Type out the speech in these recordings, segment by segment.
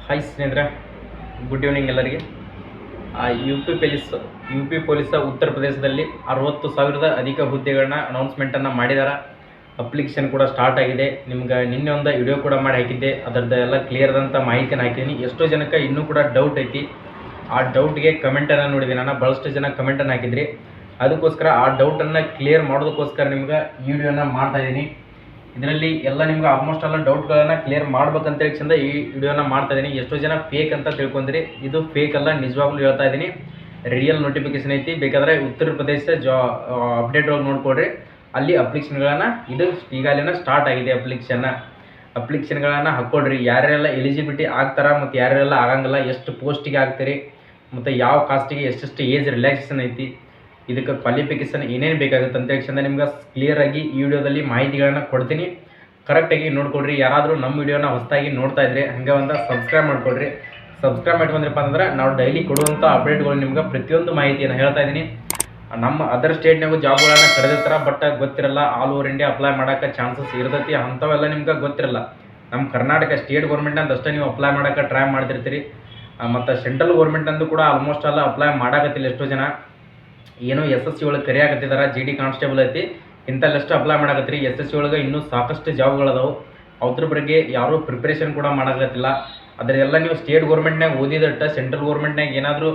Hi ಸ್ನೇಹಿತರೆ, good evening ಎಲ್ಲರಿಗೆ. U P ಪೊಲೀಸ ಉತ್ತರ ಪ್ರದೇಶದಲ್ಲಿ 60,000 ಅಧಿಕ ಹುದ್ದೆಗಳನ್ನ ಅನೌನ್ಸ್ಮೆಂಟನ್ನು ಮಾಡಿದ್ದಾರೆ. ಅಪ್ಲಿಕೇಶನ್ ಕೂಡ ಸ್ಟಾರ್ಟ್ ಆಗಿದೆ. ನಿಮ್ಗೆ ನಿನ್ನೆ ಒಂದು ವಿಡಿಯೋ ಕೂಡ ಮಾಡಿ ಹಾಕಿದ್ದೆ. ಅದರದ್ದು ಎಲ್ಲ ಕ್ಲಿಯರ್ ಆದಂಥ ಮಾಹಿತಿನ ಹಾಕಿದ್ದೀನಿ. ಎಷ್ಟೋ ಜನಕ್ಕೆ ಇನ್ನೂ ಕೂಡ ಡೌಟ್ ಐತಿ. ಆ ಡೌಟ್ಗೆ ಕಮೆಂಟನ್ನು ನೋಡಿದ್ದೀನಿ ನಾನು. ಭಾಳಷ್ಟು ಜನ ಕಮೆಂಟನ್ನು ಹಾಕಿದ್ರಿ. ಅದಕ್ಕೋಸ್ಕರ ಆ ಡೌಟನ್ನು ಕ್ಲಿಯರ್ ಮಾಡೋದಕ್ಕೋಸ್ಕರ ನಿಮ್ಗೆ ಈ ವಿಡಿಯೋನ ಮಾಡ್ತಾಯಿದ್ದೀನಿ. ಇದರಲ್ಲಿ ಎಲ್ಲ ನಿಮ್ಗೆ ಆಲ್ಮೋಸ್ಟ್ ಎಲ್ಲ ಡೌಟ್ಗಳನ್ನು ಕ್ಲಿಯರ್ ಮಾಡ್ಬೇಕಂತೇಳಿ ಚಂದ ಈ ವಿಡಿಯೋನ ಮಾಡ್ತಾ ಇದ್ದೀನಿ. ಎಷ್ಟೋ ಜನ ಫೇಕ್ ಅಂತ ತಿಳ್ಕೊಂಡ್ರಿ. ಇದು ಫೇಕ್ ಅಲ್ಲ, ನಿಜವಾಗ್ಲೂ ಹೇಳ್ತಾ ಇದ್ದೀನಿ. ರಿಯಲ್ ನೋಟಿಫಿಕೇಶನ್ ಐತಿ. ಬೇಕಾದರೆ ಉತ್ತರ ಪ್ರದೇಶ ಅಪ್ಡೇಟ್ ಒಳಗೆ ನೋಡ್ಕೊಡ್ರಿ. ಅಲ್ಲಿ ಅಪ್ಲಿಕೇಶನ್ಗಳನ್ನು ಇದು ಈಗಾಗಲೇ ಸ್ಟಾರ್ಟ್ ಆಗಿದೆ. ಅಪ್ಲಿಕೇಶನ್ಗಳನ್ನು ಹಾಕ್ಕೊಡ್ರಿ. ಯಾರ್ಯಾರೆಲ್ಲ ಎಲಿಜಿಬಿಲಿಟಿ ಆಗ್ತಾರ ಮತ್ತು ಯಾರ್ಯಾರೆಲ್ಲ ಆಗಂಗಿಲ್ಲ, ಎಷ್ಟು ಪೋಸ್ಟಿಗೆ ಆಗ್ತೀರಿ ಮತ್ತು ಯಾವ ಕಾಸ್ಟಿಗೆ ಎಷ್ಟೆಷ್ಟು ಏಜ್ ರಿಲ್ಯಾಕ್ಸೇಷನ್ ಐತಿ, ಇದಕ್ಕೆ ಕ್ವಾಲಿಫಿಕೇಷನ್ ಏನೇನು ಬೇಕಾಗುತ್ತೆ ಅಂತೇಳಿ ಚಂದ ನಿಮ್ಗೆ ಕ್ಲಿಯರಾಗಿ ಈ ವಿಡಿಯೋದಲ್ಲಿ ಮಾಹಿತಿಗಳನ್ನು ಕೊಡ್ತೀನಿ. ಕರೆಕ್ಟಾಗಿ ನೋಡ್ಕೊಡ್ರಿ. ಯಾರಾದರೂ ನಮ್ಮ ವಿಡಿಯೋನ ಹೊಸದಾಗಿ ನೋಡ್ತಾ ಇದ್ರೆ ಹಂಗೆ ಒಂದು ಸಬ್ಸ್ಕ್ರೈಬ್ ಮಾಡ್ಕೊಡ್ರಿ. ಸಬ್ಸ್ಕ್ರೈಬ್ ಮಾಡ್ಕೊಂಡ್ರಪ್ಪ ಅಂದ್ರೆ ನಾವು ಡೈಲಿ ಕೊಡುವಂಥ ಅಪ್ಡೇಟ್ಗಳು ನಿಮ್ಗೆ ಪ್ರತಿಯೊಂದು ಮಾಹಿತಿಯನ್ನು ಹೇಳ್ತಾ ಇದ್ದೀನಿ. ನಮ್ಮ ಅದರ್ ಸ್ಟೇಟ್ನಾಗೂ ಜಾಬ್ಗಳನ್ನು ಕರೆದಿರ್ತಾರೆ, ಬಟ್ ಗೊತ್ತಿರಲ್ಲ. ಆಲ್ ಓವರ್ ಇಂಡಿಯಾ ಅಪ್ಲೈ ಮಾಡೋಕ್ಕೆ ಚಾನ್ಸಸ್ ಇರ್ತೈತಿ. ಅಂಥವೆಲ್ಲ ನಿಮ್ಗೆ ಗೊತ್ತಿರಲ್ಲ. ನಮ್ಮ ಕರ್ನಾಟಕ ಸ್ಟೇಟ್ ಗೌರ್ಮೆಂಟ್ ಅಷ್ಟೇ ನೀವು ಅಪ್ಲೈ ಮಾಡೋಕ್ಕೆ ಟ್ರೈ ಮಾಡ್ತಿರ್ತೀರಿ. ಮತ್ತು ಸೆಂಟ್ರಲ್ ಗೌರ್ಮೆಂಟ್ ಕೂಡ ಆಲ್ಮೋಸ್ಟ್ ಎಲ್ಲ ಅಪ್ಲೈ ಮಾಡೋಕತ್ತಿಲ್ಲ. ಎಷ್ಟೋ ಜನ ಏನೋ SSC ಒಳಗೆ ಕರೆಯಾಕತ್ತಿದ್ದಾರೆ. GD ಕಾನ್ಸ್ಟೇಬಲ್ ಐತಿ, ಇಂಥಲ್ಲೆಷ್ಟು ಅಪ್ಲೈ ಮಾಡಕತ್ತೀರಿ. SSC ಒಳಗೆ ಇನ್ನೂ ಸಾಕಷ್ಟು ಜಾಬ್ಗಳದಾವು. ಅದ್ರ ಬಗ್ಗೆ ಯಾರೂ ಪ್ರಿಪ್ರೇಷನ್ ಕೂಡ ಮಾಡೋಕತ್ತಿಲ್ಲ. ಅದರೆಲ್ಲ ನೀವು ಸ್ಟೇಟ್ ಗೌರ್ಮೆಂಟ್ನಾಗ ಓದಿದಟ್ಟ ಸೆಂಟ್ರಲ್ ಗೌರ್ಮೆಂಟ್ನಾಗ ಏನಾದರೂ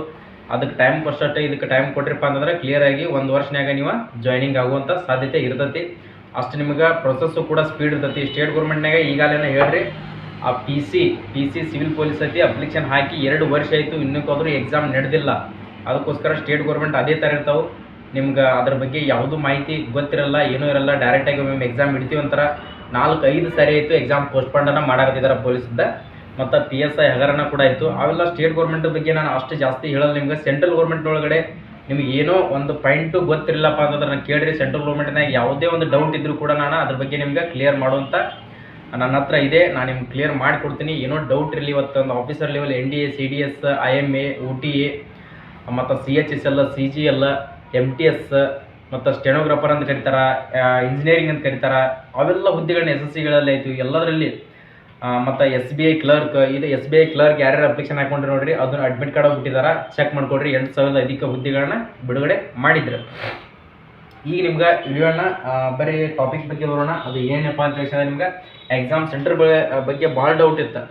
ಅದಕ್ಕೆ ಟೈಮ್ ಕೊಟ್ಟಷ್ಟೇ ಇದಕ್ಕೆ ಟೈಮ್ ಕೊಟ್ರಿಪ್ಪ ಅಂತಂದ್ರೆ ಕ್ಲಿಯರಾಗಿ 1 ವರ್ಷನಾಗ ನೀವು ಜಾಯ್ನಿಂಗ್ ಆಗುವಂಥ ಸಾಧ್ಯತೆ ಇರ್ತೈತಿ. ಅಷ್ಟು ನಿಮ್ಗೆ ಪ್ರೊಸೆಸ್ಸು ಕೂಡ ಸ್ಪೀಡ್ ಇರ್ತೈತಿ. ಸ್ಟೇಟ್ ಗೌರ್ಮೆಂಟ್ನಾಗ ಈಗಾಗಲೇ ಹೇಳ್ರಿ, ಆ PC ಸಿವಿಲ್ ಪೊಲೀಸ್ ಐತಿ, ಅಪ್ಲಿಕೇಶನ್ ಹಾಕಿ 2 ವರ್ಷ ಆಯಿತು, ಇನ್ನೂಕಾದರೂ ಎಕ್ಸಾಮ್ ನಡೆದಿಲ್ಲ. ಅದಕ್ಕೋಸ್ಕರ ಸ್ಟೇಟ್ ಗೌರ್ಮೆಂಟ್ ಅದೇ ಥರ ಇರ್ತಾವೆ. ನಿಮ್ಗೆ ಅದ್ರ ಬಗ್ಗೆ ಯಾವುದೂ ಮಾಹಿತಿ ಗೊತ್ತಿರಲ್ಲ, ಏನೂ ಇರಲ್ಲ. ಡೈರೆಕ್ಟಾಗಿ ಒಮ್ಮೆ ಎಕ್ಸಾಮ್ ಇಡ್ತೀವಿ ಅಂತಾರೆ. 4-5 ಸಾರಿ ಆಯಿತು ಎಕ್ಸಾಮ್ ಪೋಸ್ಟ್ಪೋಂಡನ್ನು ಮಾಡಾಕತ್ತಿದ್ದಾರೆ ಪೊಲೀಸಿಂದ. ಮತ್ತು PSI ಹಗರಣ ಕೂಡ ಆಯಿತು. ಅವೆಲ್ಲ ಸ್ಟೇಟ್ ಗೌರ್ಮೆಂಟ್ ಬಗ್ಗೆ ನಾನು ಅಷ್ಟು ಜಾಸ್ತಿ ಹೇಳೋದು. ನಿಮ್ಗೆ ಸೆಂಟ್ರಲ್ ಗೌರ್ಮೆಂಟ್ ಒಳಗಡೆ ನಿಮ್ಗೆ ಏನೋ ಒಂದು ಪಾಯಿಂಟು ಗೊತ್ತಿರಲಿಲ್ಲಪ್ಪ ಅಂತಂದ್ರೆ ನಾನು ಕೇಳಿರಿ. ಸೆಂಟ್ರಲ್ ಗೌರ್ಮೆಂಟ್ನಾಗ ಯಾವುದೇ ಒಂದು ಡೌಟ್ ಇದ್ದರೂ ಕೂಡ ನಾನು ಅದ್ರ ಬಗ್ಗೆ ನಿಮ್ಗೆ ಕ್ಲಿಯರ್ ಮಾಡುವಂಥ ನನ್ನ ಹತ್ರ ಇದೆ. ನಾನು ನಿಮ್ಗೆ ಕ್ಲಿಯರ್ ಮಾಡಿಕೊಡ್ತೀನಿ. ಏನೋ ಡೌಟ್ ಇರಲಿ. ಇವತ್ತು ಒಂದು officer level NDA, CDS, IMA, OTA ಮತ್ತು CHSL, CGL, MTS ಮತ್ತು ಸ್ಟೆನೋಗ್ರಾಫರ್ ಅಂತ ಕರೀತಾರೆ, ಇಂಜಿನಿಯರಿಂಗ್ ಅಂತ ಕರೀತಾರೆ. ಅವೆಲ್ಲ ಹುದ್ದೆಗಳನ್ನ SSCಗಳಲ್ಲಿ ಆಯಿತು ಎಲ್ಲದರಲ್ಲಿ. ಮತ್ತು SBI ಕ್ಲರ್ಕ್, ಇದು SBI ಕ್ಲರ್ಕ್ ಯಾರ್ಯಾರು ಅಪ್ಲಿಕೇಶನ್ ಹಾಕೊಂಡ್ರೆ ನೋಡಿರಿ, ಅದನ್ನು ಅಡ್ಮಿಟ್ ಕಾರ್ಡ್ ಬಿಟ್ಟಿದ್ದಾರೆ. ಚೆಕ್ ಮಾಡ್ಕೊಡ್ರಿ. 8,000 ಅಧಿಕ ಹುದ್ದೆಗಳನ್ನ ಬಿಡುಗಡೆ ಮಾಡಿದ್ರು. ಈಗ ನಿಮ್ಗೆ ವಿಡಿಯೋನ ಬರೀ ಟಾಪಿಕ್ ಬಗ್ಗೆ ಬರೋಣ. ಅದು ಏನಪ್ಪ ಅಂತ ಹೇಳಿದ್ರೆ ನಿಮ್ಗೆ ಎಕ್ಸಾಮ್ ಸೆಂಟರ್ ಬಗ್ಗೆ ಭಾಳ ಡೌಟ್ ಇತ್ತು.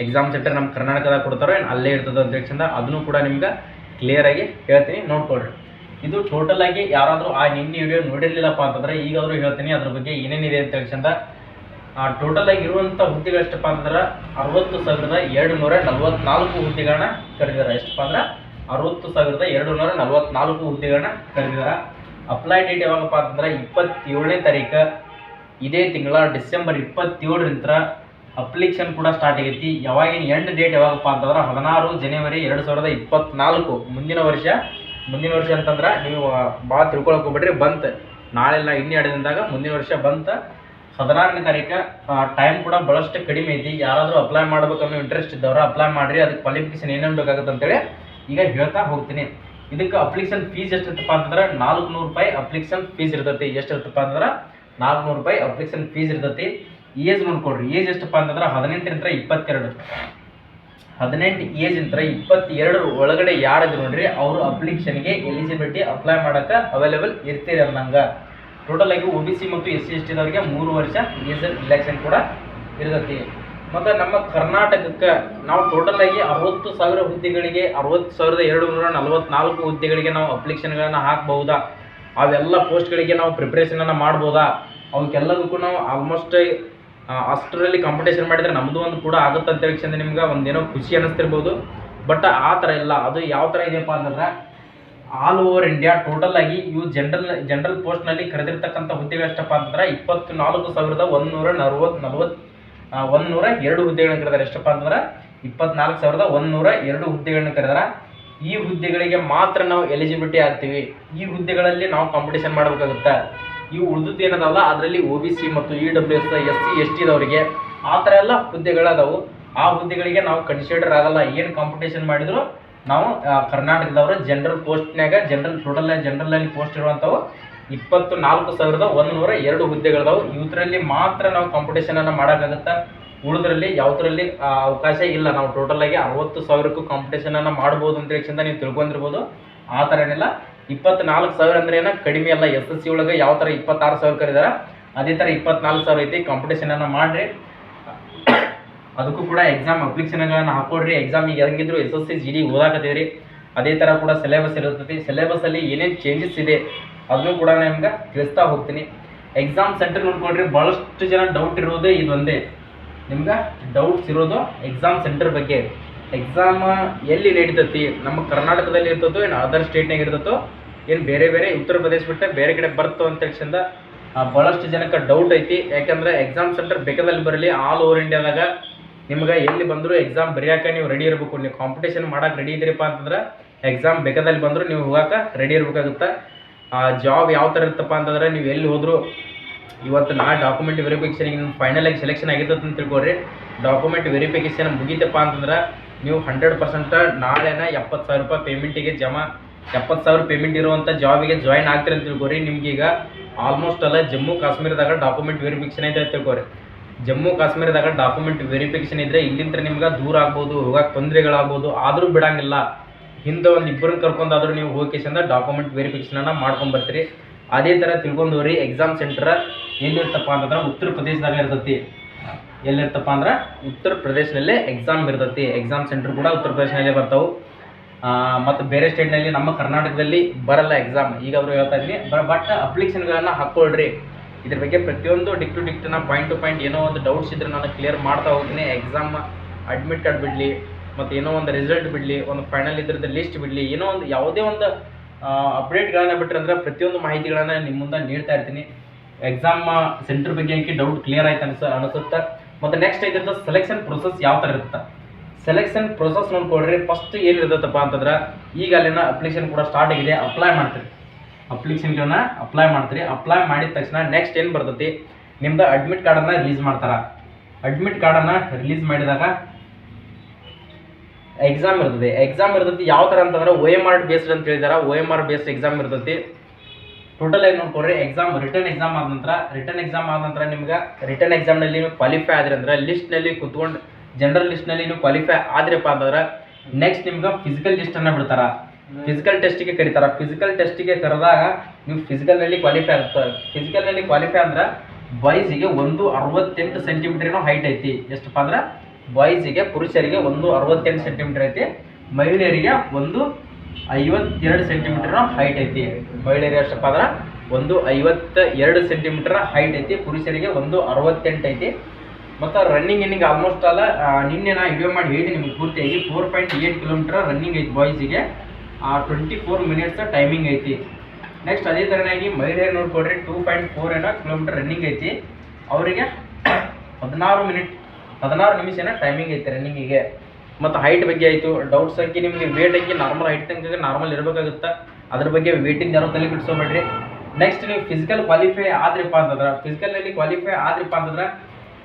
ಎಕ್ಸಾಮ್ ಸೆಂಟರ್ ನಮ್ಮ ಕರ್ನಾಟಕದಾಗ ಕೊಡ್ತಾರೋ ಏನು ಅಲ್ಲೇ ಇರ್ತದೆ ಅಂತ ಹೇಳಿ ಅದನ್ನು ಕೂಡ ನಿಮ್ಗೆ ಕ್ಲಿಯರಾಗಿ ಹೇಳ್ತೀನಿ, ನೋಡ್ಕೊಳ್ರಿ. ಇದು ಟೋಟಲ್ ಆಗಿ ಯಾರಾದರೂ ನಿನ್ನೆ ವಿಡಿಯೋ ನೋಡಿರಲಿಲ್ಲಪ್ಪ ಅಂತಂದರೆ ಈಗಾದರೂ ಹೇಳ್ತೀನಿ ಅದ್ರ ಬಗ್ಗೆ ಏನೇನಿದೆ ಅಂತ ಹೇಳಿ. ಟೋಟಲ್ ಆಗಿ ಇರುವಂಥ ಹುದ್ದೆಗಳು ಎಷ್ಟಪ್ಪ ಅಂತಂದ್ರೆ 60,244 ಹುದ್ದೆಗಳನ್ನ ಕರೆದಿದ್ದಾರೆ. ಎಷ್ಟಪ್ಪ ಅಂದ್ರೆ 60,244 ಹುದ್ದೆಗಳನ್ನ ಕರೆದಿದ್ದಾರೆ. ಅಪ್ಲೈ ಡೇಟ್ ಯಾವಾಗಪ್ಪ ಅಂತಂದ್ರೆ 27ನೇ ತಾರೀಕು ಇದೇ ತಿಂಗಳ ಡಿಸೆಂಬರ್ 27ರಿಂದ ಅಪ್ಲಿಕೇಶನ್ ಕೂಡ ಸ್ಟಾರ್ಟ್ ಆಗೈತಿ. ಯಾವಾಗಿನ ಎಂಡ್ ಡೇಟ್ ಯಾವಾಗಪ್ಪ ಅಂತಂದ್ರೆ 16 ಜನವರಿ 2024. ಮುಂದಿನ ವರ್ಷ ಅಂತಂದ್ರೆ ನೀವು ಭಾಳ ತಿಳ್ಕೊಳಕ್ಕೆ ಹೋಗ್ಬಿಡ್ರಿ. ಬಂತು ನಾಳೆಲ್ಲ ಇನ್ನೇ ದಿನದಾಗ ಮುಂದಿನ ವರ್ಷ ಬಂತು. 16ನೇ ತಾರೀಕು ಟೈಮ್ ಕೂಡ ಭಾಳಷ್ಟು ಕಡಿಮೆ ಐತಿ. ಯಾರಾದರೂ ಅಪ್ಲೈ ಮಾಡ್ಬೇಕನ್ನೋ ಇಂಟ್ರೆಸ್ಟ್ ಇದ್ದವ್ರು ಅಪ್ಲೈ ಮಾಡಿರಿ. ಅದಕ್ಕೆ ಕ್ವಾಲಿಫಿಕೇಷನ್ ಏನೇನು ಬೇಕಾಗುತ್ತೆ ಅಂತೇಳಿ ಈಗ ಹೇಳ್ತಾ ಹೋಗ್ತೀನಿ. ಇದಕ್ಕೆ ಅಪ್ಲಿಕೇಶನ್ ಫೀಸ್ ಎಷ್ಟಿರ್ತಪ್ಪ ಅಂತಂದ್ರೆ 400 ರೂಪಾಯಿ ಅಪ್ಲಿಕೇಶನ್ ಫೀಸ್ ಇರ್ತೈತಿ. ಎಷ್ಟಿರ್ತಪ್ಪ ಅಂತಂದ್ರೆ 400 ರೂಪಾಯಿ ಅಪ್ಲಿಕೇಶನ್ ಫೀಸ್ ಇರ್ತೈತಿ. ಏಜ್ ನೋಡ್ಕೊಡ್ರಿ. ಏಜ್ ಎಷ್ಟಪ್ಪ ಅಂತಂದ್ರೆ 18ರಿಂದ 22. 18 ಏಜ್ ಇಂದ 22 ಒಳಗಡೆ ಯಾರಿದ್ರು ನೋಡ್ರಿ ಅವರು ಅಪ್ಲಿಕೇಶನ್ಗೆ ಎಲಿಜಿಬಿಲಿಟಿ ಅಪ್ಲೈ ಮಾಡೋಕ್ಕೆ ಅವೈಲೇಬಲ್ ಇರ್ತೀರಿ ಅನ್ನಂಗೆ. ಟೋಟಲ್ ಆಗಿ OBC ಮತ್ತು SC ST ದವರಿಗೆ 3 ವರ್ಷ ಏಜ್ ರಿಲ್ಯಾಕ್ಸೇಷನ್ ಕೂಡ ಇರ್ತೈತಿ. ಮತ್ತು ನಮ್ಮ ಕರ್ನಾಟಕಕ್ಕೆ ನಾವು ಟೋಟಲ್ ಆಗಿ 60,000 ಹುದ್ದೆಗಳಿಗೆ 60,244 ಹುದ್ದೆಗಳಿಗೆ ನಾವು ಅಪ್ಲಿಕೇಶನ್ಗಳನ್ನು ಹಾಕ್ಬಹುದಾ? ಅವೆಲ್ಲ ಪೋಸ್ಟ್ಗಳಿಗೆ ನಾವು ಪ್ರಿಪ್ರೇಷನನ್ನು ಮಾಡ್ಬೋದಾ? ಅವಕ್ಕೆಲ್ಲದಕ್ಕೂ ನಾವು ಆಲ್ಮೋಸ್ಟ್ ಅಷ್ಟರಲ್ಲಿ ಕಾಂಪಿಟೇಷನ್ ಮಾಡಿದರೆ ನಮ್ಮದು ಒಂದು ಕೂಡ ಆಗುತ್ತೆ ಅಂತೇಳಿ ಚಂದ ನಿಮ್ಗೆ ಒಂದೇನೋ ಖುಷಿ ಅನ್ನಿಸ್ತಿರ್ಬೋದು. ಬಟ್ ಆ ಥರ ಇಲ್ಲ. ಅದು ಯಾವ ಥರ ಇದೆಯಪ್ಪ ಅಂತಂದ್ರೆ ಆಲ್ ಓವರ್ ಇಂಡಿಯಾ ಟೋಟಲ್ ಆಗಿ ಇವು ಜನರಲ್ ಪೋಸ್ಟ್ನಲ್ಲಿ ಕರೆದಿರ್ತಕ್ಕಂಥ ಹುದ್ದೆಗಳು ಎಷ್ಟಪ್ಪ ಅಂತಂದ್ರೆ 24,102 ಹುದ್ದೆಗಳನ್ನ ಕರೆದಾರೆ. ಎಷ್ಟಪ್ಪ ಅಂತಂದ್ರೆ 24,102 ಹುದ್ದೆಗಳನ್ನ ಕರೆದಾರೆ. ಈ ಹುದ್ದೆಗಳಿಗೆ ಮಾತ್ರ ನಾವು ಎಲಿಜಿಬಿಲಿಟಿ ಆಗ್ತೀವಿ. ಈ ಹುದ್ದೆಗಳಲ್ಲಿ ನಾವು ಕಾಂಪಿಟೇಷನ್ ಮಾಡಬೇಕಾಗುತ್ತೆ. ಇವು ಉಳಿದುದು ಏನದಲ್ಲ ಅದರಲ್ಲಿ OBC ಮತ್ತು EWS, SC ST ದವರಿಗೆ ಆ ಥರ ಎಲ್ಲ ಹುದ್ದೆಗಳದಾವು. ಆ ಹುದ್ದೆಗಳಿಗೆ ನಾವು ಕನ್ಸಿಡರ್ ಆಗಲ್ಲ. ಏನು ಕಾಂಪಿಟೇಷನ್ ಮಾಡಿದ್ರು ನಾವು ಕರ್ನಾಟಕದವರು ಜನರಲ್ ಪೋಸ್ಟ್ನಾಗ ಜನರಲ್ ಪೋಸ್ಟ್ ಇರುವಂಥವು 24,102 ಹುದ್ದೆಗಳದಾವು. ಇವತ್ತರಲ್ಲಿ ಮಾತ್ರ ನಾವು ಕಾಂಪಿಟೇಷನನ್ನು ಮಾಡೋಕ್ಕಾಗುತ್ತೆ. ಉಳಿದ್ರಲ್ಲಿ ಯಾವುದರಲ್ಲಿ ಅವಕಾಶ ಇಲ್ಲ. ನಾವು ಟೋಟಲ್ ಆಗಿ 60,000ಕ್ಕೂ ಕಾಂಪಿಟೇಷನನ್ನು ಮಾಡ್ಬೋದು ಅಂತ ಹೇಳಿ ನೀವು ತಿಳ್ಕೊಂಡಿರ್ಬೋದು. ಆ ಥರ ಏನಿಲ್ಲ. 24,000 ಅಂದ್ರೆ ಏನೋ ಕಡಿಮೆ ಅಲ್ಲ. SSC ಒಳಗೆ ಯಾವ ಥರ 26,000 ಕರೀದಾರ ಅದೇ ಥರ 24,000 ಐತಿ. ಕಾಂಪಿಟೇಷನನ್ನು ಮಾಡಿರಿ. ಅದಕ್ಕೂ ಕೂಡ ಎಕ್ಸಾಮ್ ಅಪ್ಲಿಕೇಶನ್ಗಳನ್ನು ಹಾಕೊಡ್ರಿ. ಎಕ್ಸಾಮ್ ಈಗ ಹೆಂಗಿದ್ರು SSC GD ಓದಾಕತ್ತೀರಿ, ಅದೇ ಥರ ಕೂಡ ಸಿಲೆಬಸ್ ಇರ್ತೈತಿ. ಸಿಲೆಬಸ್ಸಲ್ಲಿ ಏನೇನು ಚೇಂಜಸ್ ಇದೆ ಅದನ್ನು ಕೂಡ ನಿಮ್ಗೆ ತಿಳಿಸ್ತಾ ಹೋಗ್ತೀನಿ. ಎಕ್ಸಾಮ್ ಸೆಂಟರ್ ನೋಡ್ಕೊಡ್ರಿ. ಭಾಳಷ್ಟು ಜನ ಡೌಟ್ ಇರೋದೇ ಇದೊಂದೇ. ನಿಮ್ಗೆ ಡೌಟ್ಸ್ ಇರೋದು ಎಕ್ಸಾಮ್ ಸೆಂಟರ್ ಬಗ್ಗೆ. ಎಕ್ಸಾಮ್ ಎಲ್ಲಿ ನಡೀತೈತಿ, ನಮ್ಮ ಕರ್ನಾಟಕದಲ್ಲಿ ಇರ್ತದೋ ಏನು ಅದರ್ ಸ್ಟೇಟ್ನಾಗ ಇರ್ತದೋ ಏನು ಬೇರೆ ಬೇರೆ ಉತ್ತರ ಪ್ರದೇಶ ಬಿಟ್ಟು ಬೇರೆ ಕಡೆ ಬರ್ತೋ ಅಂತ ತಕ್ಷಣ ಭಾಳಷ್ಟು ಜನಕ್ಕೆ ಡೌಟ್ ಐತಿ. ಯಾಕಂದ್ರೆ ಎಕ್ಸಾಮ್ ಸೆಂಟರ್ ಬೇಕಾದಲ್ಲಿ ಬರಲಿ, ಆಲ್ ಓವರ್ ಇಂಡಿಯಾದಾಗ ನಿಮ್ಗೆ ಎಲ್ಲಿ ಬಂದರೂ ಎಕ್ಸಾಮ್ ಬರೆಯೋಕೆ ನೀವು ರೆಡಿ ಇರಬೇಕು. ನೀವು ಕಾಂಪಿಟೇಷನ್ ಮಾಡೋಕೆ ರೆಡಿ ಇದ್ದೀರಪ್ಪ ಅಂತಂದ್ರೆ ಎಕ್ಸಾಮ್ ಬೇಕಾದಲ್ಲಿ ಬಂದರೂ ನೀವು ಹೋಗೋಕೆ ರೆಡಿ ಇರಬೇಕಾಗುತ್ತೆ. ಜಾಬ್ ಯಾವ ಥರ ಇರ್ತಪ್ಪ ಅಂತಂದ್ರೆ ನೀವು ಎಲ್ಲಿ ಹೋದರೂ ಇವತ್ತು ಡಾಕ್ಯುಮೆಂಟ್ ವೆರಿಫಿಕೇಷನ್ಗೆ ನಿಮ್ಮ ಫೈನಲ್ ಆಗಿ ಸೆಲೆಕ್ಷನ್ ಆಗಿರ್ತದೆ ಅಂತ ತಿಳ್ಕೊಡ್ರಿ. ಡಾಕ್ಯುಮೆಂಟ್ ವೆರಿಫಿಕೇಷನ್ ಮುಗಿತಪ್ಪ ಅಂತಂದ್ರೆ ನೀವು 100% ನಾಳೆನ 70,000 ರೂಪಾಯಿ ಪೇಮೆಂಟಿಗೆ 70,000 ಪೇಮೆಂಟ್ ಇರುವಂಥ ಜಾಬಿಗೆ ಜಾಯ್ನ್ ಆಗ್ತೀರಿ ಅಂತ ತಿಳ್ಕೊರಿ. ನಿಮ್ಗೀಗ ಆಲ್ಮೋಸ್ಟ್ ಅಲ್ಲ ಜಮ್ಮು ಕಾಶ್ಮೀರದಾಗ ಡಾಕ್ಯುಮೆಂಟ್ ವೆರಿಫಿಕೇಷನ್ ಐತೆ ಅಂತ ತಿಳ್ಕೊರಿ. ಜಮ್ಮು ಕಾಶ್ಮೀರದಾಗ ಡಾಕ್ಯುಮೆಂಟ್ ವೆರಿಫಿಕೇಷನ್ ಇದ್ದರೆ ಇಲ್ಲಿಂದ ನಿಮ್ಗೆ ದೂರ ಆಗ್ಬೋದು, ಹೋಗಕ್ಕೆ ತೊಂದರೆಗಳಾಗ್ಬೋದು. ಆದರೂ ಬಿಡಂಗಿಲ್ಲ. ಹಿಂದೆ ಒಂದು ಇಬ್ಬರನ್ನ ಕರ್ಕೊಂಡಾದ್ರೂ ನೀವು ಹೋಗಿಸಿಂದ ಡಾಕ್ಯುಮೆಂಟ್ ವೆರಿಫಿಕೇಷನನ್ನು ಮಾಡ್ಕೊಂಬರ್ತೀರಿ. ಅದೇ ಥರ ತಿಳ್ಕೊಂಡು ಹೋಗ್ರಿ. ಎಕ್ಸಾಮ್ ಸೆಂಟರ್ ಎಲ್ಲಿರ್ತಪ್ಪ ಅಂತಂದ್ರೆ ಉತ್ತರ ಪ್ರದೇಶದಾಗ ಇರ್ತೈತಿ. ಎಲ್ಲಿರ್ತಪ್ಪ ಅಂದ್ರೆ ಉತ್ತರ ಪ್ರದೇಶದಲ್ಲೇ ಎಕ್ಸಾಮ್ ಇರ್ತೈತಿ. ಎಕ್ಸಾಮ್ ಸೆಂಟರ್ ಕೂಡ ಉತ್ತರ ಪ್ರದೇಶನಲ್ಲೇ ಬರ್ತಾವೆ. ಮತ್ತು ಬೇರೆ ಸ್ಟೇಟ್ನಲ್ಲಿ ನಮ್ಮ ಕರ್ನಾಟಕದಲ್ಲಿ ಬರಲ್ಲ ಎಕ್ಸಾಮ್. ಈಗ ಅವರು ಹೇಳ್ತಾ ಇದ್ದೀನಿ. ಬಟ್ ಅಪ್ಲಿಕೇಶನ್ಗಳನ್ನು ಹಾಕ್ಕೊಳ್ರಿ. ಇದ್ರ ಬಗ್ಗೆ ಪ್ರತಿಯೊಂದು DK to ಡಿಕ್ಟನ್ನ point to point ಏನೋ ಒಂದು ಡೌಟ್ಸ್ ಇದ್ರೆ ನಾನು ಕ್ಲಿಯರ್ ಮಾಡ್ತಾ ಹೋಗ್ತೀನಿ. ಎಕ್ಸಾಮ್ ಅಡ್ಮಿಟ್ ಕಾರ್ಡ್ ಬಿಡಲಿ, ಮತ್ತು ಏನೋ ಒಂದು ರಿಸಲ್ಟ್ ಬಿಡಲಿ, ಒಂದು ಫೈನಲ್ ಇದ್ರದ್ದು ಲಿಸ್ಟ್ ಬಿಡಲಿ, ಏನೋ ಒಂದು ಯಾವುದೇ ಒಂದು ಅಪ್ಡೇಟ್ಗಳನ್ನು ಬಿಟ್ಟರೆ ಅಂದ್ರೆ ಪ್ರತಿಯೊಂದು ಮಾಹಿತಿಗಳನ್ನು ನಿಮ್ಮ ಮುಂದೆ ನೀಡ್ತಾ ಇರ್ತೀನಿ. ಎಕ್ಸಾಮ್ ಸೆಂಟರ್ ಬಗ್ಗೆ ಏನಕ್ಕೆ ಡೌಟ್ ಕ್ಲಿಯರ್ ಆಯ್ತು ಅನಿಸುತ್ತೆ. ಮತ್ತು ನೆಕ್ಸ್ಟ್ ಇದ್ರದ್ದು ಸೆಲೆಕ್ಷನ್ ಪ್ರೊಸೆಸ್ ಯಾವ ಥರ ಇರುತ್ತೆ. Selection process ನೋಡ್ಕೊಳ್ರಿ. ಫಸ್ಟ್ ಏನು ಇರ್ತೈತಪ್ಪ ಅಂತಂದ್ರೆ ಈಗ ಅಲ್ಲಿನ ಅಪ್ಲಿಕೇಶನ್ ಕೂಡ ಸ್ಟಾರ್ಟ್ ಆಗಿದೆ. ಅಪ್ಲೈ ಮಾಡ್ತೀರಿ. ಅಪ್ಲಿಕೇಶನ್ಗಳನ್ನ ಅಪ್ಲೈ ಮಾಡ್ತೀರಿ. ಅಪ್ಲೈ ಮಾಡಿದ ತಕ್ಷಣ ನೆಕ್ಸ್ಟ್ ಏನು ಬರ್ತೈತಿ, ನಿಮ್ದು ಅಡ್ಮಿಟ್ ಕಾರ್ಡನ್ನು ರಿಲೀಸ್ ಮಾಡ್ತಾರೆ. ಅಡ್ಮಿಟ್ ಕಾರ್ಡನ್ನು ರಿಲೀಸ್ ಮಾಡಿದಾಗ ಎಕ್ಸಾಮ್ ಇರ್ತದೆ. ಯಾವ ಥರ ಅಂತಂದ್ರೆ OMR ಬೇಸ್ಡ್ ಅಂತ ಹೇಳಿದಾರೆ. OMR ಬೇಸ್ಡ್ ಎಕ್ಸಾಮ್ ಇರ್ತೈತಿ. ಟೋಟಲ್ ಆಗಿ ನೋಡ್ಕೊಡ್ರಿ. ರಿಟರ್ನ್ ಎಕ್ಸಾಮ್ ಆದ ನಂತರ ನಿಮ್ಗೆ ರಿಟರ್ನ್ ಎಕ್ಸಾಮ್ನಲ್ಲಿ ನೀವು ಕ್ವಾಲಿಫೈ ಆದ್ರಿ ಅಂದ್ರೆ ಲಿಸ್ಟ್ನಲ್ಲಿ ಕುತ್ಕೊಂಡು ಜನರಲ್ ಲಿಸ್ಟ್ನಲ್ಲಿ ನೀವು ಕ್ವಾಲಿಫೈ ಆದ್ರಪ್ಪ ಅಂತಂದ್ರೆ ನೆಕ್ಸ್ಟ್ ನಿಮ್ಗೆ ಫಿಸಿಕಲ್ ಟೆಸ್ಟನ್ನು ಬಿಡ್ತಾರೆ. ಫಿಸಿಕಲ್ ಟೆಸ್ಟಿಗೆ ಕರೀತಾರೆ. ಫಿಸಿಕಲ್ ಟೆಸ್ಟಿಗೆ ಕರೆದಾಗ ನೀವು ಫಿಸಿಕಲ್ನಲ್ಲಿ ಕ್ವಾಲಿಫೈ ಆಗ್ತದೆ. ಫಿಸಿಕಲ್ನಲ್ಲಿ ಕ್ವಾಲಿಫೈ ಅಂದ್ರೆ ಬಾಯ್ಸಿಗೆ 168 ಸೆಂಟಿಮೀಟರ್ ಹೈಟ್ ಐತಿ. ಎಷ್ಟಪ್ಪ ಅಂದ್ರೆ ಬಾಯ್ಸಿಗೆ, ಪುರುಷರಿಗೆ 168 ಸೆಂಟಿಮೀಟರ್ ಐತಿ. ಮಹಿಳೆಯರಿಗೆ 152 ಸೆಂಟಿಮೀಟರ್ ಹೈಟ್ ಐತಿ. ಮಹಿಳೆಯರಿಗೆ ಎಷ್ಟಪ್ಪ ಅಂದ್ರೆ 152 ಸೆಂಟಿಮೀಟರ್ ಹೈಟ್ ಐತಿ. ಪುರುಷರಿಗೆ 168 ಐತಿ. ಮತ್ತು ರನ್ನಿಂಗ್ ಆಲ್ಮೋಸ್ಟ್ ಅಲ್ಲ ನಿನ್ನೆ ನಾ ವಿಡಿಯೋ ಮಾಡಿ ಹೇಳಿದ್ದೀನಿ ನಿಮ್ಗೆ ಪೂರ್ತಿಯಾಗಿ. 4.8 ಕಿಲೋಮೀಟರ್ ರನ್ನಿಂಗ್ ಐತಿ ಬಾಯ್ಸಿಗೆ. 24 ಮಿನಿಟ್ಸ್ ಟೈಮಿಂಗ್ ಐತಿ. ನೆಕ್ಸ್ಟ್ ಅದೇ ಥರನಾಗಿ ಮಹಿಳೆಯರು ನೋಡ್ಕೊಡ್ರಿ. 2.4 ಕಿಲೋಮೀಟರ್ ರನ್ನಿಂಗ್ ಐತಿ. ಅವರಿಗೆ 16 ನಿಮಿಷ ಟೈಮಿಂಗ್ ಐತಿ ರನ್ನಿಂಗಿಗೆ. ಮತ್ತು ಹೈಟ್ ಬಗ್ಗೆ ಆಯಿತು. ಡೌಟ್ಸ್ ಆಗಿ ನಿಮಗೆ ವೇಟ್ ಆಗಿ ನಾರ್ಮಲ್ ಹೈಟ್ ತನಕ ನಾರ್ಮಲ್ ಇರಬೇಕಾಗುತ್ತೆ. ಅದ್ರ ಬಗ್ಗೆ ವೇಟಿಂದ ಯಾರೋ ತಲೆ ಬಿಡಿಸೋಬೇಡ್ರಿ. ನೆಕ್ಸ್ಟ್ ನೀವು ಫಿಸಿಕಲ್ ಕ್ವಾಲಿಫೈ ಆದ್ರಪ್ಪ ಅಂತಂದ್ರೆ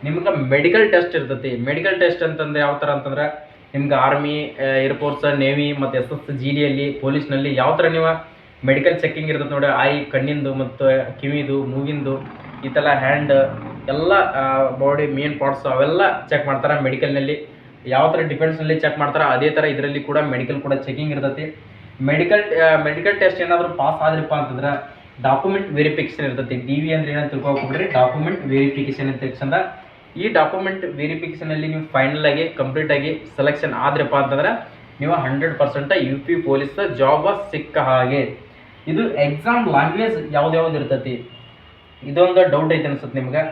ನಿಮ್ಗೆ ಮೆಡಿಕಲ್ ಟೆಸ್ಟ್ ಇರ್ತೈತಿ. ಮೆಡಿಕಲ್ ಟೆಸ್ಟ್ ಅಂತಂದ್ರೆ ಯಾವ ಥರ ಅಂತಂದ್ರೆ ನಿಮ್ಗೆ ಆರ್ಮಿ, ಏರ್ಫೋರ್ಸ್, ನೇವಿ ಮತ್ತು SSC GDಯಲ್ಲಿ, ಪೊಲೀಸ್ನಲ್ಲಿ ಯಾವ ಥರ ನೀವು ಮೆಡಿಕಲ್ ಚೆಕಿಂಗ್ ಇರ್ತದೆ ನೋಡಿ. ಕಣ್ಣಿಂದು ಮತ್ತು ಕಿವಿದು, ಮೂಗಿಂದು, ಈ ಥರ ಹ್ಯಾಂಡ್ ಎಲ್ಲ ಬಾಡಿ ಮೇನ್ ಪಾರ್ಟ್ಸ್ ಅವೆಲ್ಲ ಚೆಕ್ ಮಾಡ್ತಾರೆ. ಮೆಡಿಕಲ್ನಲ್ಲಿ ಯಾವ ಥರ ಡಿಫೆನ್ಸ್ನಲ್ಲಿ ಚೆಕ್ ಮಾಡ್ತಾರೆ ಅದೇ ಥರ ಇದರಲ್ಲಿ ಕೂಡ ಮೆಡಿಕಲ್ ಕೂಡ ಚೆಕಿಂಗ್ ಇರ್ತೈತಿ. ಮೆಡಿಕಲ್ ಟೆಸ್ಟ್ ಏನಾದರೂ ಪಾಸ್ ಆದ್ರಪ್ಪ ಅಂತಂದ್ರೆ ಡಾಕ್ಯುಮೆಂಟ್ ವೆರಿಫಿಕೇಷನ್ ಇರ್ತೈತಿ. DV ಅಂದ್ರೆ ಏನಂತ ತಿಳ್ಕೊಬಿಡ್ರಿ. ಡಾಕ್ಯುಮೆಂಟ್ ವೆರಿಫಿಕೇಷನ್ ಅಂತ ತಕ್ಷಣ ಈ ಡಾಕ್ಯುಮೆಂಟ್ ವೆರಿಫಿಕೇಷನಲ್ಲಿ ನೀವು ಫೈನಲ್ ಆಗಿ ಕಂಪ್ಲೀಟ್ ಆಗಿ ಸೆಲೆಕ್ಷನ್ ಆದ್ರಪ್ಪ ಅಂತಂದ್ರೆ ನೀವು 100% UP ಪೊಲೀಸ್ ಜಾಬ್ ಸಿಕ್ಕ ಹಾಗೆ. ಇದು ಎಕ್ಸಾಮ್ ಲ್ಯಾಂಗ್ವೇಜ್ ಯಾವ್ದು ಇರ್ತೈತಿ, ಇದೊಂದು ಡೌಟ್ ಐತೆ ಅನ್ಸುತ್ತೆ ನಿಮ್ಗೆ.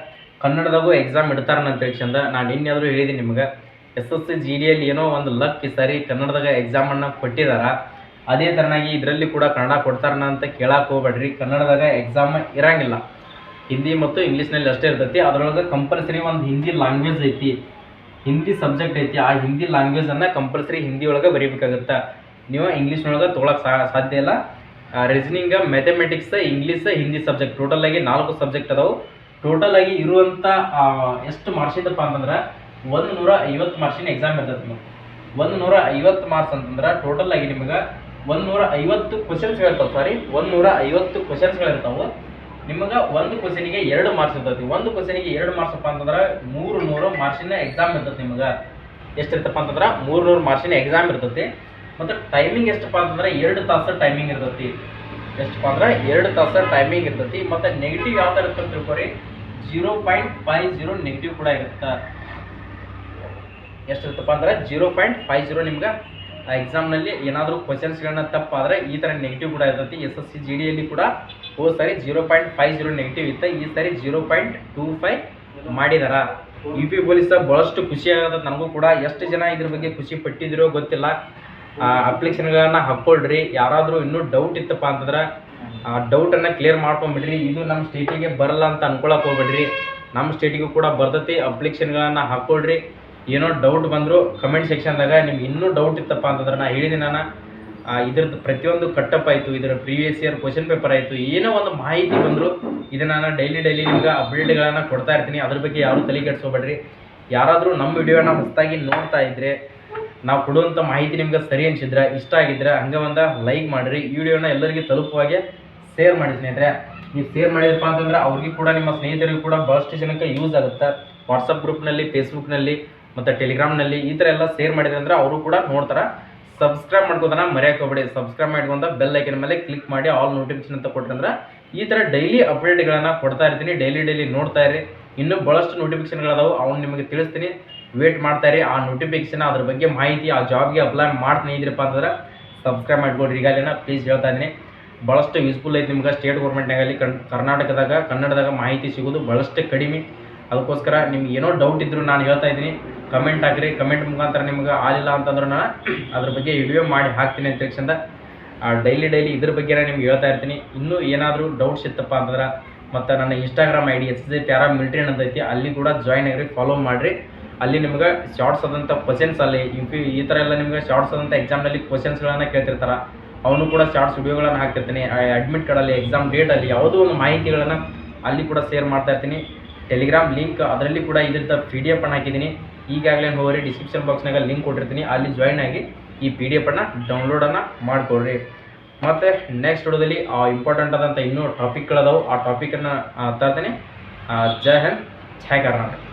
ಕನ್ನಡದಾಗೂ ಎಕ್ಸಾಮ್ ಇಡ್ತಾರನ್ನ ಅಂತ ತಕ್ಷಣ ನಾನು ಇನ್ನೇನಾದರೂ ಹೇಳಿದ್ದೀನಿ ನಿಮ್ಗೆ. SSC GDಯಲ್ಲಿ ಏನೋ ಒಂದು ಲಕ್ ಈ ಸಾರಿ ಕನ್ನಡದಾಗ ಎಕ್ಸಾಮನ್ನು ಕೊಟ್ಟಿದಾರ. ಅದೇ ಥರನಾಗಿ ಇದರಲ್ಲಿ ಕೂಡ ಕನ್ನಡ ಕೊಡ್ತಾರನ ಅಂತ ಕೇಳಕ್ಕೆ ಹೋಗ್ಬೇಡ್ರಿ. ಕನ್ನಡದಾಗ ಎಕ್ಸಾಮ್ ಇರಂಗಿಲ್ಲ. ಹಿಂದಿ ಮತ್ತು ಇಂಗ್ಲೀಷ್ನಲ್ಲಿ ಅಷ್ಟೇ ಇರ್ತೈತಿ. ಅದರೊಳಗೆ ಕಂಪಲ್ಸರಿ ಒಂದು ಹಿಂದಿ ಲ್ಯಾಂಗ್ವೇಜ್ ಐತಿ, ಹಿಂದಿ ಸಬ್ಜೆಕ್ಟ್ ಐತಿ. ಆ ಹಿಂದಿ ಲ್ಯಾಂಗ್ವೇಜನ್ನು ಕಂಪಲ್ಸರಿ ಹಿಂದಿ ಒಳಗೆ ಬರೀಬೇಕಾಗುತ್ತೆ. ನೀವು ಇಂಗ್ಲೀಷ್ನೊಳಗೆ ತೊಗೊಳಕ್ಕೆ ಸಾಧ್ಯ ಇಲ್ಲ. Reasoning, mathematics, English, Hindi subject total ಆಗಿ 4 ಸಬ್ಜೆಕ್ಟ್ ಅದಾವೆ. ಟೋಟಲ್ ಆಗಿ ಇರುವಂಥ ಎಷ್ಟು ಮಾರ್ಕ್ಸ್ ಇದಪ್ಪ ಅಂತಂದ್ರೆ 150 ಮಾರ್ಕ್ಸಿನ ಎಕ್ಸಾಮ್ ಇರ್ತೈತಿ. ನಿಮಗೆ 150 ಮಾರ್ಕ್ಸ್ ಅಂತಂದ್ರೆ ಟೋಟಲ್ ಆಗಿ ನಿಮಗೆ 150 ಕ್ವಶನ್ಸ್ಗಳಿರ್ತಾವೆ. 150 ಕ್ವಶನ್ಸ್ಗಳಿರ್ತಾವೆ. ನಿಮಗೆ ಒಂದು ಕ್ವಶನಿಗೆ 2 ಮಾರ್ಕ್ಸ್ ಇರ್ತೈತಿ. ಒಂದು ಕ್ವಶನಿಗೆ 2 ಮಾರ್ಕ್ಸ್ ಅಪ್ಪ ಅಂತಂದ್ರೆ 300 ಮಾರ್ಕ್ಸಿನ ಎಕ್ಸಾಮ್ ಇರ್ತೈತಿ. ನಿಮಗೆ ಎಷ್ಟಿರ್ತಪ್ಪ ಅಂತಂದ್ರೆ 300 ಮಾರ್ಕ್ಸಿನ ಎಕ್ಸಾಮ್ ಇರ್ತೈತಿ. ಮತ್ತು ಟೈಮಿಂಗ್ ಎಷ್ಟಪ್ಪ ಅಂತಂದ್ರೆ 2 ತಾಸು ಟೈಮಿಂಗ್ ಇರ್ತೈತಿ. ಎಷ್ಟಪ್ಪ ಅಂದ್ರೆ 2 ತಾಸು ಟೈಮಿಂಗ್ ಇರ್ತೈತಿ. ಮತ್ತು ನೆಗೆಟಿವ್ ಯಾವ ಥರ ಇರ್ತಂತ ತಿಳ್ಕೊರಿ, 0.50 ನೆಗೆಟಿವ್ ಕೂಡ ಇರುತ್ತೆ. ಎಷ್ಟಿರ್ತಪ್ಪ ಅಂದ್ರೆ 0.50 ನಿಮ್ಗೆ ಎಕ್ಸಾಮ್ನಲ್ಲಿ ಏನಾದರೂ ಕ್ವಶನ್ಸ್ಗಳನ್ನ ತಪ್ಪಾದರೆ ಈ ಥರ ನೆಗೆಟಿವ್ ಕೂಡ ಇರ್ತೈತಿ. SSC GDಯಲ್ಲಿ ಕೂಡ ಹೋದ ಸಾರಿ 0.50 ನೆಗೆಟಿವ್ ಇತ್ತು, ಈ ಸಾರಿ 0.25 ಮಾಡಿದಾರ. UP ಪೊಲೀಸ್ ಭಾಳಷ್ಟು ಖುಷಿ ಆಗತ್ತೆ ನನಗೂ ಕೂಡ. ಎಷ್ಟು ಜನ ಇದ್ರ ಬಗ್ಗೆ ಖುಷಿ ಪಟ್ಟಿದಿರೋ ಗೊತ್ತಿಲ್ಲ. ಅಪ್ಲಿಕೇಶನ್ಗಳನ್ನು ಹಾಕ್ಕೊಳ್ರಿ. ಯಾರಾದರೂ ಇನ್ನೂ ಡೌಟ್ ಇತ್ತಪ್ಪ ಅಂತಂದ್ರೆ ಆ ಡೌಟನ್ನು ಕ್ಲಿಯರ್ ಮಾಡ್ಕೊಂಬಿಡ್ರಿ. ಇದು ನಮ್ಮ ಸ್ಟೇಟಿಗೆ ಬರಲ್ಲ ಅಂತ ಅನ್ಕೊಳಕ್ಕೆ ಹೋಗ್ಬೇಡ್ರಿ, ನಮ್ಮ ಸ್ಟೇಟಿಗೂ ಕೂಡ ಬರ್ತೈತಿ. ಅಪ್ಲಿಕೇಶನ್ಗಳನ್ನು ಹಾಕ್ಕೊಳ್ರಿ. ಏನೋ ಡೌಟ್ ಬಂದರೂ ಕಮೆಂಟ್ ಸೆಕ್ಷನ್ದಾಗ ನಿಮ್ಗೆ ಇನ್ನೂ ಡೌಟ್ ಇತ್ತಪ್ಪ ಅಂತಂದ್ರೆ ನಾನು ಹೇಳಿದ್ದೀನಿ, ನಾನು ಇದ್ರದ್ದು ಪ್ರತಿಯೊಂದು ಕಟ್ಟಪ್ ಆಯಿತು, ಇದರ ಪ್ರೀವಿಯಸ್ ಇಯರ್ ಕ್ವಶನ್ ಪೇಪರ್ ಆಯಿತು, ಏನೋ ಒಂದು ಮಾಹಿತಿ ಬಂದರೂ ಇದನ್ನು ನಾನು ಡೈಲಿ ನಿಮ್ಗೆ ಅಪ್ಡೇಟ್ಗಳನ್ನು ಕೊಡ್ತಾ ಇರ್ತೀನಿ. ಅದ್ರ ಬಗ್ಗೆ ಯಾರೂ ತಲೆ ಕೆಡಿಸ್ಕೋಬೇಡ್ರಿ. ಯಾರಾದರೂ ನಮ್ಮ ವಿಡಿಯೋನ ಹೊಸದಾಗಿ ನೋಡ್ತಾ ಇದ್ದರೆ, ನಾವು ಕೊಡುವಂಥ ಮಾಹಿತಿ ನಿಮ್ಗೆ ಸರಿ ಅನಿಸಿದ್ರೆ, ಇಷ್ಟ ಆಗಿದ್ರೆ ಹಂಗೆ ಒಂದು ಲೈಕ್ ಮಾಡಿರಿ. ಈ ವಿಡಿಯೋನ ಎಲ್ಲರಿಗೂ ತಲುಪುವಾಗೆ ಶೇರ್ ಮಾಡಿ ಸ್ನೇಹಿತರೆ. ನೀವು ಶೇರ್ ಮಾಡಿದಪ್ಪ ಅಂತಂದ್ರೆ ಅವ್ರಿಗೆ ಕೂಡ, ನಿಮ್ಮ ಸ್ನೇಹಿತರಿಗೂ ಕೂಡ ಭಾಳಷ್ಟು ಜನಕ್ಕೆ ಯೂಸ್ ಆಗುತ್ತೆ. ವಾಟ್ಸಪ್ ಗ್ರೂಪ್ನಲ್ಲಿ, ಫೇಸ್ಬುಕ್ನಲ್ಲಿ ಮತ್ತು ಟೆಲಿಗ್ರಾಮ್ನಲ್ಲಿ ಈ ಥರ ಎಲ್ಲ ಶೇರ್ ಮಾಡಿದ್ರೆ ಅಂದ್ರೆ ಅವರು ಕೂಡ ನೋಡ್ತಾರೆ. ಸಬ್ಸ್ಕ್ರೈಬ್ ಮಾಡ್ಕೋದನ್ನ ಮರೆಯೋಕೆ ಹೋಗ್ಬೇಡಿ. ಸಬ್ಸ್ಕ್ರೈಬ್ ಮಾಡ್ಕೊಂಡು ಬೆಲ್ ಐಕನ್ ಮೇಲೆ ಕ್ಲಿಕ್ ಮಾಡಿ ಆಲ್ ನೋಟಿಫಿಕೇಶನ್ ಅಂತ ಕೊಟ್ಟಂದ್ರೆ ಈ ಥರ ಡೈಲಿ ಅಪ್ಡೇಟ್ಗಳನ್ನು ಕೊಡ್ತಾ ಇರ್ತೀನಿ. ಡೈಲಿ ನೋಡ್ತಾ ಇರಿ. ಇನ್ನೂ ಭಾಳಷ್ಟು ನೋಟಿಫಿಕೇಶನ್ಗಳದಾವು, ಅವ್ನು ನಿಮಗೆ ತಿಳಿಸ್ತೀನಿ. ವೇಟ್ ಮಾಡ್ತಾ ಇರಿ. ಆ ನೋಟಿಫಿಕೇಶನ್ ಅದ್ರ ಬಗ್ಗೆ ಮಾಹಿತಿ, ಆ ಜಾಬ್ಗೆ ಅಪ್ಲೈ ಮಾಡ್ತೀನಿ ಇದ್ರಪ್ಪ ಅಂತಂದ್ರೆ ಸಬ್ಸ್ಕ್ರೈಬ್ ಮಾಡ್ಕೊಡ್ರಿ. ಈಗಾಗಲೇ ಪ್ಲೀಸ್ ಹೇಳ್ತಾ ಇದ್ದೀನಿ. ಭಾಳಷ್ಟು ಯೂಸ್ಫುಲ್ ಐತಿ ನಿಮ್ಗೆ. ಸ್ಟೇಟ್ ಗೌರ್ಮೆಂಟ್ನಾಗಲಿ ಕರ್ನಾಟಕದಾಗ ಕನ್ನಡದಾಗ ಮಾಹಿತಿ ಸಿಗೋದು ಭಾಳಷ್ಟು ಕಡಿಮೆ. ಅದಕ್ಕೋಸ್ಕರ ನಿಮ್ಗೆ ಏನೋ ಡೌಟ್ ಇದ್ದರೂ ನಾನು ಹೇಳ್ತಾ ಇದ್ದೀನಿ, ಕಮೆಂಟ್ ಹಾಕಿರಿ. ಕಮೆಂಟ್ ಮುಖಾಂತರ ನಿಮ್ಗೆ ಆಗಿಲ್ಲ ಅಂತಂದ್ರೆ ನಾನು ಅದ್ರ ಬಗ್ಗೆ ವಿಡಿಯೋ ಮಾಡಿ ಹಾಕ್ತೀನಿ ಅಂತ ತಕ್ಷಣ ಡೈಲಿ ಇದ್ರ ಬಗ್ಗೆ ನಿಮ್ಗೆ ಹೇಳ್ತಾ ಇರ್ತೀನಿ. ಇನ್ನೂ ಏನಾದರೂ ಡೌಟ್ಸ್ ಇತ್ತಪ್ಪ ಅಂತಂದ್ರೆ ಮತ್ತು ನನ್ನ ಇನ್ಸ್ಟಾಗ್ರಾಮ್ ID SSC ಪ್ಯಾರಾಮಿಲಿಟರಿ ಅಂತೈತಿ, ಅಲ್ಲಿ ಕೂಡ ಜಾಯ್ನ್ ಆಗಿರಿ, ಫಾಲೋ ಮಾಡಿರಿ. ಅಲ್ಲಿ ನಿಮ್ಗೆ ಶಾರ್ಟ್ಸ್ ಆದಂಥ ಕ್ವಶನ್ಸ್, ಅಲ್ಲಿ ಈ ಥರ ಎಲ್ಲ ನಿಮ್ಗೆ ಶಾರ್ಟ್ಸ್ ಆದಂಥ ಎಕ್ಸಾಮ್ನಲ್ಲಿ ಕ್ವಶನ್ಸ್ಗಳನ್ನು ಕೇಳ್ತಿರ್ತಾರೆ, ಅವನು ಕೂಡ ಶಾರ್ಟ್ಸ್ ವಿಡಿಯೋಗಳನ್ನು ಹಾಕ್ತಿರ್ತೀನಿ. ಅಡ್ಮಿಟ್ ಕಾರ್ಡಲ್ಲಿ, ಎಕ್ಸಾಮ್ ಡೇಟಲ್ಲಿ ಯಾವುದೋ ಒಂದು ಮಾಹಿತಿಗಳನ್ನು ಅಲ್ಲಿ ಕೂಡ ಶೇರ್ ಮಾಡ್ತಾ ಇರ್ತೀನಿ. ಟೆಲಿಗ್ರಾಮ್ ಲಿಂಕ್ ಅದರಲ್ಲಿ ಕೂಡ ಇದ್ರದ್ದು PDF ಅನ್ನು ಹಾಕಿದ್ದೀನಿ. ಈಗಾಗಲೇ ಹೋಗಿ ಡಿಸ್ಕ್ರಿಪ್ಷನ್ ಬಾಕ್ಸ್ನಾಗ ಲಿಂಕ್ ಕೊಟ್ಟಿರ್ತೀನಿ, ಅಲ್ಲಿ ಜಾಯ್ನ್ ಆಗಿ ಈ PDF ಅನ್ನು ಡೌನ್ಲೋಡನ್ನು ಮಾಡಿಕೊಡ್ರಿ. ಮತ್ತು ನೆಕ್ಸ್ಟ್ ವಿಡಿಯೋದಲ್ಲಿ ಇಂಪಾರ್ಟೆಂಟ್ ಆದಂಥ ಇನ್ನೂ ಟಾಪಿಕ್ಗಳದಾವು, ಆ ಟಾಪಿಕನ್ನು ತರ್ತೀನಿ. ಜೈ ಹಿಂದ್, ಜೈ ಕರ್ನಾಟಕ.